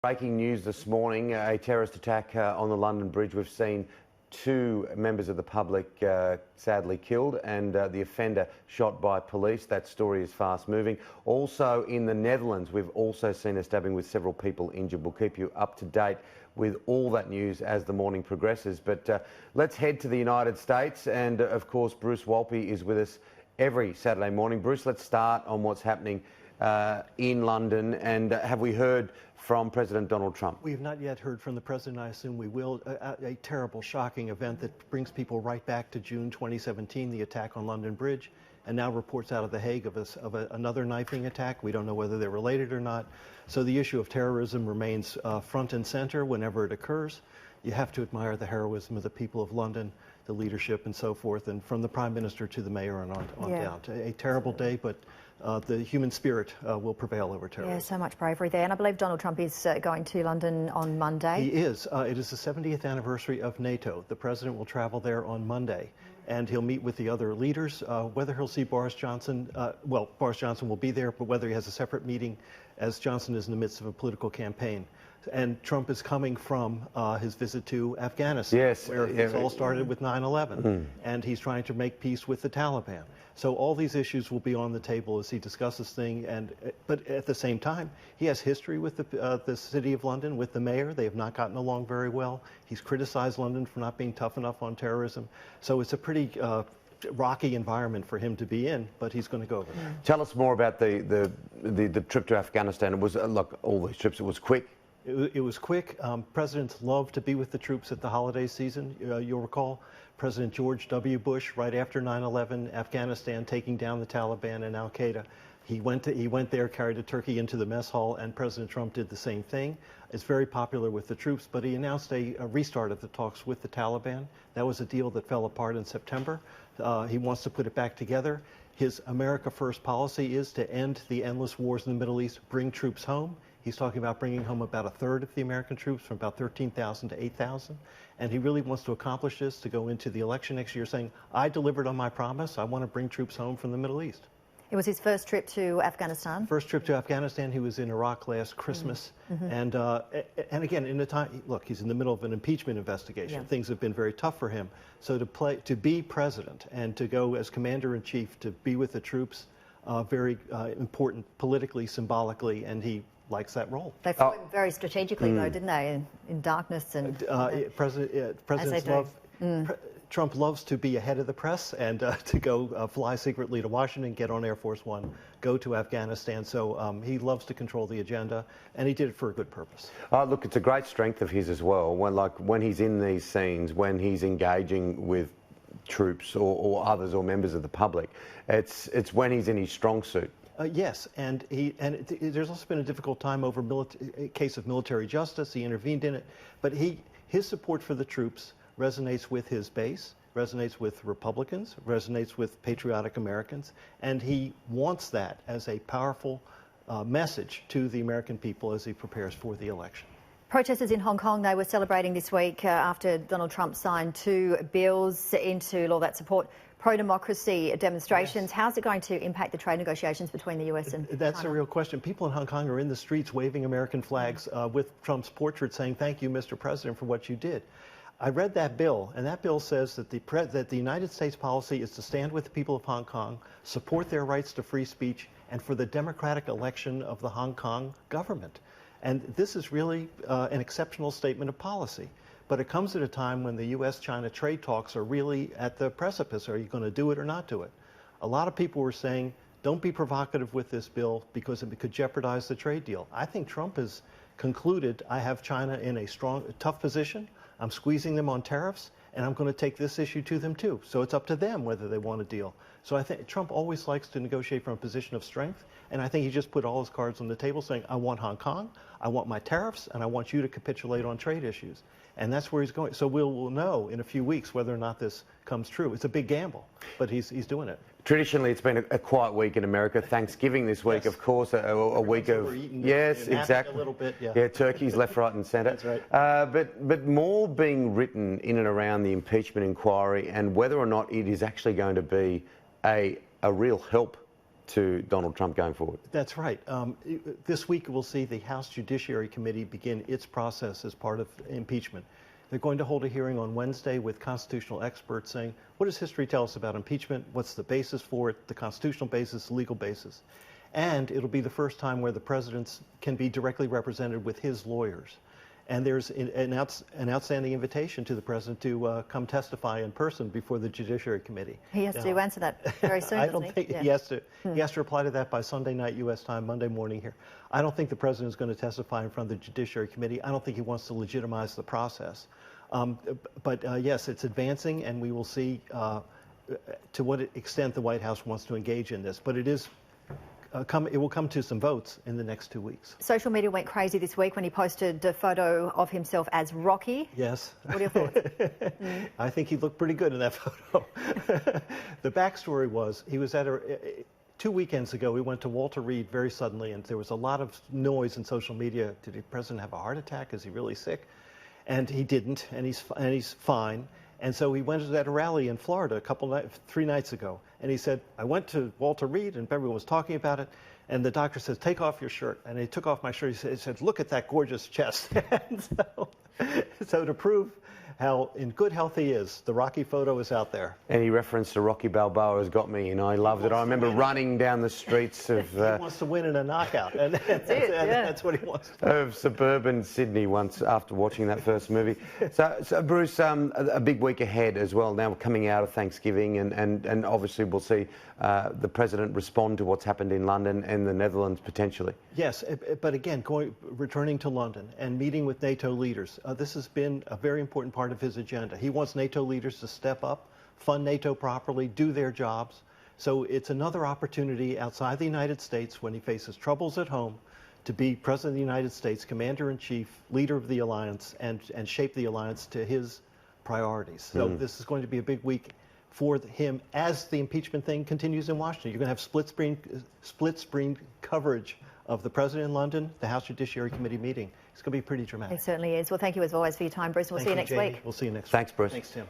Breaking news this morning, a terrorist attack on the London Bridge. We've seen 2 members of the public sadly killed and the offender shot by police. That story is fast moving. Also in the Netherlands, we've also seen a stabbing with several people injured. We'll keep you up to date with all that news as the morning progresses. But let's head to the United States, and of course Bruce Wolpe is with us every Saturday morning. Bruce, let's start on what's happening in London, and have we heard from President Donald Trump? We have not yet heard from the president. I assume we will. A terrible, shocking event that brings people right back to June 2017, the attack on London Bridge, and now reports out of The Hague of another knifing attack. We don't know whether they're related or not. So the issue of terrorism remains front and center whenever it occurs. You have to admire the heroism of the people of London, the leadership and so forth, and from the Prime Minister to the Mayor and on down. A terrible day, but the human spirit will prevail over terrorism. Yeah, so much bravery there. And I believe Donald Trump is going to London on Monday. He is. It is the 70th anniversary of NATO. The president will travel there on Monday, and he'll meet with the other leaders. Whether he'll see Boris Johnson, well, Boris Johnson will be there, but whether he has a separate meeting, as Johnson is in the midst of a political campaign. And Trump is coming from his visit to Afghanistan, where it all started with 9/11, and he's trying to make peace with the Taliban. So all these issues will be on the table as he discusses things. But at the same time, he has history with the City of London, with the mayor. They have not gotten along very well. He's criticized London for not being tough enough on terrorism. So it's a pretty rocky environment for him to be in, but he's going to go over there. Tell us more about the trip to Afghanistan. It was look, all these trips. It was quick. It was quick. Presidents love to be with the troops at the holiday season. You'll recall President George W. Bush, right after 9/11, Afghanistan, taking down the Taliban and al-Qaeda. He went there, carried a turkey into the mess hall, and President Trump did the same thing. It's very popular with the troops, but he announced a restart of the talks with the Taliban. That was a deal that fell apart in September. He wants to put it back together. His America First policy is to end the endless wars in the Middle East, bring troops home. He's talking about bringing home about a third of the American troops, from about 13,000 to 8,000. And he really wants to accomplish this to go into the election next year saying, I delivered on my promise. I want to bring troops home from the Middle East. It was his first trip to Afghanistan. First trip to Afghanistan. He was in Iraq last Christmas. And again, in the time, look, he's in the middle of an impeachment investigation. Yeah. Things have been very tough for him. So to be president and to go as commander-in-chief, to be with the troops, very important politically, symbolically, and he likes that role. They fought him very strategically, though, didn't they? In darkness and presidents love. Trump loves to be ahead of the press and to go fly secretly to Washington, get on Air Force One, go to Afghanistan. So he loves to control the agenda, and he did it for a good purpose. Look, it's a great strength of his as well. When he's in these scenes, when he's engaging with troops or others or members of the public, it's when he's in his strong suit. Yes, and there's also been a difficult time over a case of military justice. He intervened in it, but his support for the troops resonates with his base, resonates with Republicans, resonates with patriotic Americans, and he wants that as a powerful message to the American people as he prepares for the election. Protesters in Hong Kong, they were celebrating this week after Donald Trump signed 2 bills into law that support pro-democracy demonstrations. Yes. How's it going to impact the trade negotiations between the US and That's China? A real question. People in Hong Kong are in the streets waving American flags with Trump's portrait saying, thank you, Mr. President, for what you did. I read that bill, and that bill says that the United States policy is to stand with the people of Hong Kong, support their rights to free speech, and for the democratic election of the Hong Kong government. And this is really an exceptional statement of policy. But it comes at a time when the U.S.-China trade talks are really at the precipice. Are you going to do it or not do it? A lot of people were saying, don't be provocative with this bill because it could jeopardize the trade deal. I think Trump has concluded, I have China in a tough position. I'm squeezing them on tariffs, and I'm going to take this issue to them too. So it's up to them whether they want a deal. So I think Trump always likes to negotiate from a position of strength, and I think he just put all his cards on the table saying, I want Hong Kong, I want my tariffs, and I want you to capitulate on trade issues. And that's where he's going. So we'll know in a few weeks whether or not this comes true. It's a big gamble, but he's doing it. Traditionally, it's been a quiet week in America. Thanksgiving this week, of course, a week of exactly. A little bit, yeah, turkeys left, right, and centre. That's right. But more being written in and around the impeachment inquiry and whether or not it is actually going to be a real help to Donald Trump going forward. That's right. This week we'll see the House Judiciary Committee begin its process as part of impeachment. They're going to hold a hearing on Wednesday with constitutional experts saying, what does history tell us about impeachment? What's the basis for it, the constitutional basis, legal basis? And it'll be the first time where the president can be directly represented with his lawyers. And there's an outstanding invitation to the president to come testify in person before the Judiciary Committee. He has to answer that very soon, I don't think he has to. He has to reply to that by Sunday night U.S. time, Monday morning here. I don't think the president is going to testify in front of the Judiciary Committee. I don't think he wants to legitimize the process. But yes, it's advancing, and we will see to what extent the White House wants to engage in this. But it is. It will come to some votes in the next 2 weeks. Social media went crazy this week when he posted a photo of himself as Rocky. Yes. What are your thoughts? I think he looked pretty good in that photo. The backstory was he was at 2 weekends ago, we went to Walter Reed very suddenly, and there was a lot of noise in social media. Did the president have a heart attack? Is he really sick? And he didn't, and he's fine. And so he went at a rally in Florida 3 nights ago. And he said, I went to Walter Reed, and everyone was talking about it. And the doctor says, take off your shirt. And he took off my shirt. He said, look at that gorgeous chest. And so to prove how in good health he is, the Rocky photo is out there. Any reference to Rocky Balboa has got me, and I loved it. I remember running down the streets of... he wants to win in a knockout, and that's what he wants to do. Of suburban Sydney once after watching that first movie. So Bruce, a big week ahead as well, now coming out of Thanksgiving, and obviously we'll see the president respond to what's happened in London and the Netherlands potentially. Yes, but again, returning to London and meeting with NATO leaders, this has been a very important part of his agenda. He wants NATO leaders to step up, fund NATO properly, do their jobs. So it's another opportunity outside the United States when he faces troubles at home to be President of the United States, Commander-in-Chief, leader of the alliance, and shape the alliance to his priorities. So this is going to be a big week for him as the impeachment thing continues in Washington. You're going to have split screen coverage of the president in London, the House Judiciary Committee meeting. It's going to be pretty dramatic. It certainly is. Well, thank you as always for your time, Bruce. We'll see you next week. We'll see you next week. Thanks, Bruce. Thanks, Tim.